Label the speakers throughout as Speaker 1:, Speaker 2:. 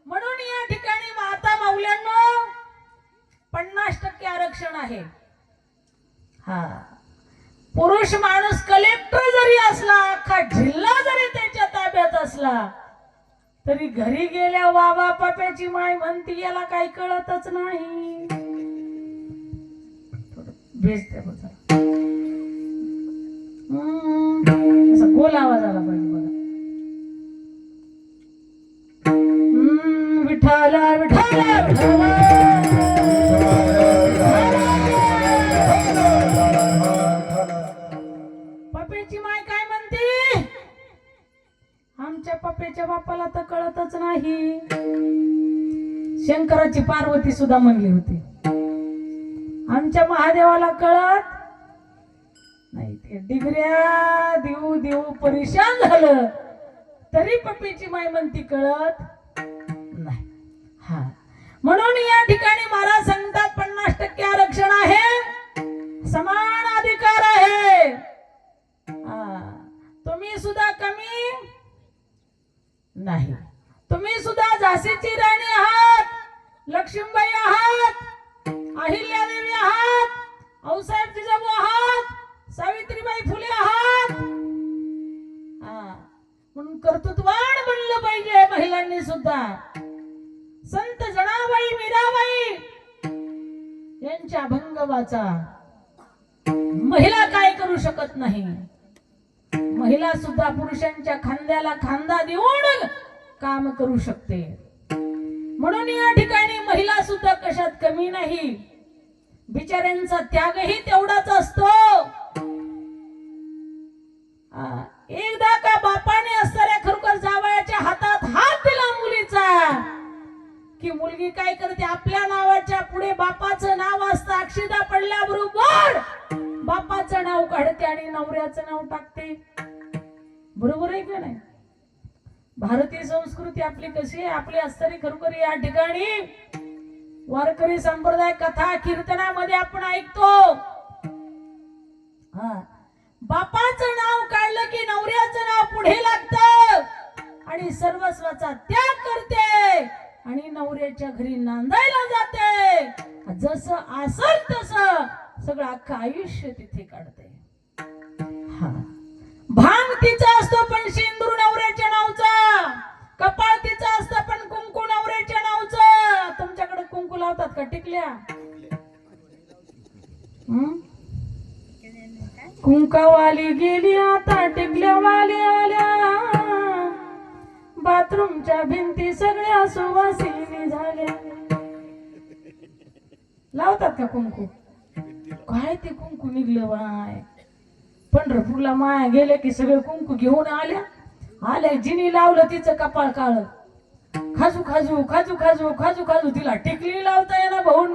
Speaker 1: म्हणून या ठिकाणी माता माऊल्यांनो 50% आरक्षण आहे. हा, पुरुष माणूस कलेक्टर जरी असला, अख्खा जिल्हा जरी त्याच्या ताब्यात असला, तरी घरी गेल्या वावा पाप्याची माय म्हणती याला काही कळतच नाही. भेजते बघा, असं गोल आवाज आला पाहिजे बघा. विठाला विठाला विठाला. पप्याची माय काय म्हणते? आमच्या पप्याच्या बापाला तर कळतच नाही. शंकराची पार्वती सुद्धा म्हणली होती आमच्या महादेवाला कळत नाही. ते डिगऱ्या देऊ देऊ परेशान झालं तरी पप्पीची माय म्हणती कळत नाही. हा, म्हणून या ठिकाणी महाराज सांगतात 50% आरक्षण आहे, समान अधिकार आहे. तुम्ही सुद्धा कमी नाही. तुम्ही सुद्धा झाशीची राणी आहात, लक्ष्मीबाई आहात, अहिल्यादेवी आहात, आऊसाहेब जिजाऊ आहात, सावित्रीबाई फुले आहात. म्हणून कर्तृत्वान बनलं पाहिजे महिलांनी सुद्धा. संत जनाबाई मीराबाई यांच्या अभंग वाचा. महिला काय करू शकत नाही. महिला सुद्धा पुरुषांच्या खांद्याला खांदा देऊन काम करू शकते. म्हणून या ठिकाणी महिला सुद्धा कशात कमी नाही. बिचाऱ्यांचा त्यागही तेवढाच असतो. एकदा का बापाने असणाऱ्या खरोखर जावयाच्या हातात हात दिला मुलीचा की मुलगी काय करते, आपल्या नावाच्या पुढे बापाचं नाव असतं, अक्षता पडल्याबरोबर बापाचं नाव काढते आणि नवऱ्याचं नाव टाकते. बरोबर आहे का नाही? भारतीय संस्कृती आपली कशी आहे? आपली असणारी खरोखर या ठिकाणी वारकरी संप्रदाय कथा कीर्तनामध्ये आपण ऐकतो, बापाचं नाव काढलं की नवऱ्याचं नाव पुढे लागतं आणि सर्वस्वाचा त्याग करते आणि नवऱ्याच्या घरी नांदायला जाते. जसं असल तसं सगळं अख्खं आयुष्य तिथे काढते. भांग तिचा असतो पण सिंदूर नवऱ्याच्या नावचा, कपाळ तिचा असतं पण कुंकू नवऱ्याच्या नावचं. तुमच्याकडे कुंकू लावतात का टिकल्या? कुंकावाली गेली आता टिकल्यावाली आल्या, बाथरूमच्या भिंती सगळ्या सुवासिनी झाल्या. लावतात का कुंकू? काय ते कुंकू निघलं बाय. पंढरपूरला माया गेले की सगळे कुंकू घेऊन आल्या जिनी लावलं तिचं कपाळ काळ. खाजू खाजू खाजू खाजू खाजू खाजू तिला टिकली लावता येणार भाऊन,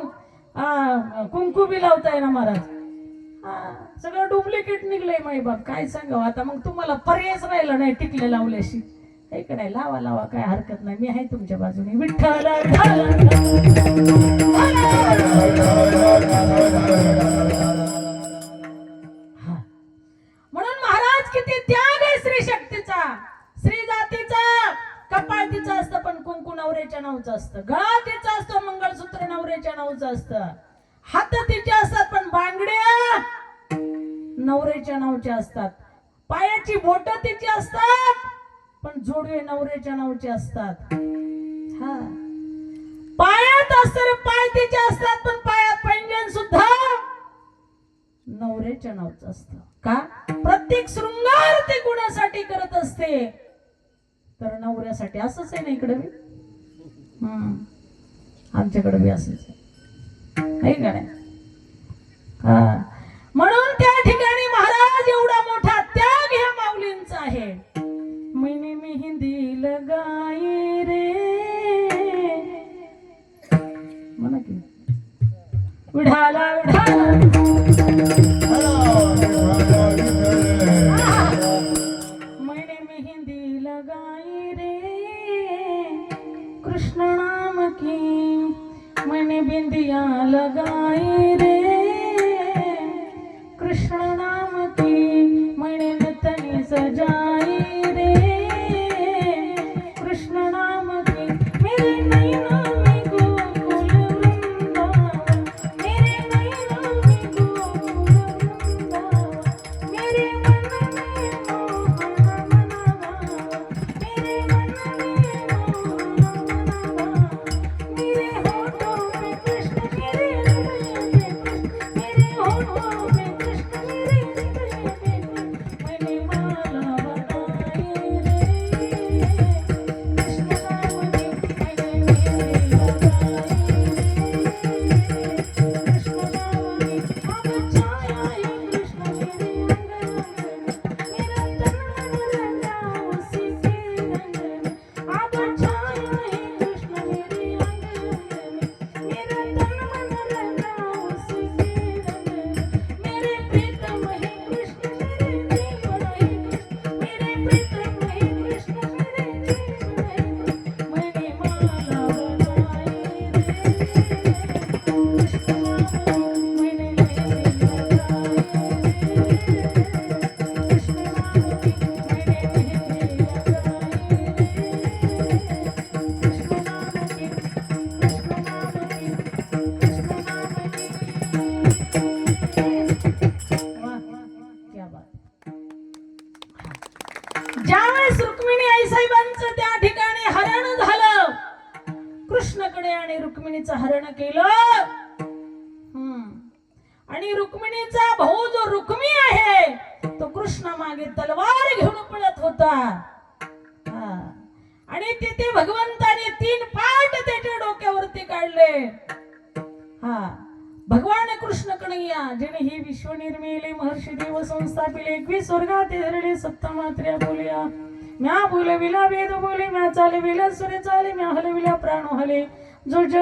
Speaker 1: कुंकू बी लावता येणार महाराज. सगळं डुप्लिकेट निघलंय माई बाप. काय सांगावं आता. मग तुम्हाला पर्यायच राहिला नाही टिकले लावल्याशी. ऐक नाही, लावा लावा, काय हरकत नाही, मी आहे तुमच्या बाजूने. विठ्ठल म्हणून महाराज किती त्याग आहे स्त्री शक्तीचा, स्त्री जातीचा. कपाळ तिचं असतं पण कुंकू नवऱ्याच्या नावचं असतं, गळा तिचा असतो मंगळसूत्र नवऱ्याच्या नावचं असतं, हात तिचे असतात पण बांगड्या नवऱ्याच्या नावच्या असतात, पायाची बोट तिची असतात पण जोडवे नवऱ्याच्या नावचे असतात. पायात असणारे पाय तिचे असतात पण पायात पैंजण सुद्धा नवऱ्याच्या नावचं असतं. का? प्रत्येक शृंगार ते गुणासाठी करत असते, तर नवऱ्यासाठी. असंच आहे ना इकडे बी, आमच्याकडे बी असंच आहे का नाही? म्हणून त्या ठिकाणी महाराज एवढा मोठा त्याग ह्या माऊलींचा आहे. मैंने मेहंदी लगाई रे, म्हणा की विढाला विढाला. मैंने मेहंदी लगाई रे कृष्ण नाम की, मैंने बिंदिया लगाई रे जाई रे कृष्ण नाम की मेरे नैना में गोकुल वृंदावन मेरे नैना में गोकुल वृंदावन मेरे मन में मोहन मनावा मेरे मन में मोहन मनावा मेरे होठों में कृष्ण मेरे हृदय में कृष्ण मेरे होठों में कृष्ण मेरे हृदय में कृष्ण मैंने माला बनाई रे कृष्ण नाम की मैंने मेहंदी लगाई कृष्ण नाम की अब छाया है कृष्ण मेरे अंग अंग में मेरा तन मन रंगा उसी के रंग में अब छाया है कृष्ण मेरे अंग अंग में मेरा तन मन रंगा उसी के रंग में मेरे प्रीतम है कृष्ण मेरे जीवन है कृष्ण मेरे प्रीतम है कृष्ण मेरे जीवन है मैंने माला बनाई रे कृष्ण नाम की मैंने मेहंदी लगाई कृष्ण नाम की मैंने मेहंदी लगाई कृष्ण नाम की कृष्ण नाम की कृष्ण नाम की वाह क्या बात ज्यावेळेस रुक्मिणी आईसाहेबांचं त्या ठिकाणी हरण झालं कृष्णकडे आणि रुक्मिणीचं हरण केलं आणि रुक्मिणीचा भाऊ जो रुक्मी आहे तो कृष्ण मागे तलवार घेऊन पळत होता हा. आणि तिथे भगवंताने 3 पाट त्याच्या डोक्यावरती काढले हा भगवान कृष्ण कन्हैया जिने ही विश्व निर्मिले महर्षी देव संस्थापिले 21 स्वर्गात धरले सप्तमात्र्या बोलिया म्या बोलविला वेद बोले म्या चालविला सूर्य चाले म्या हलविला प्राण हले जो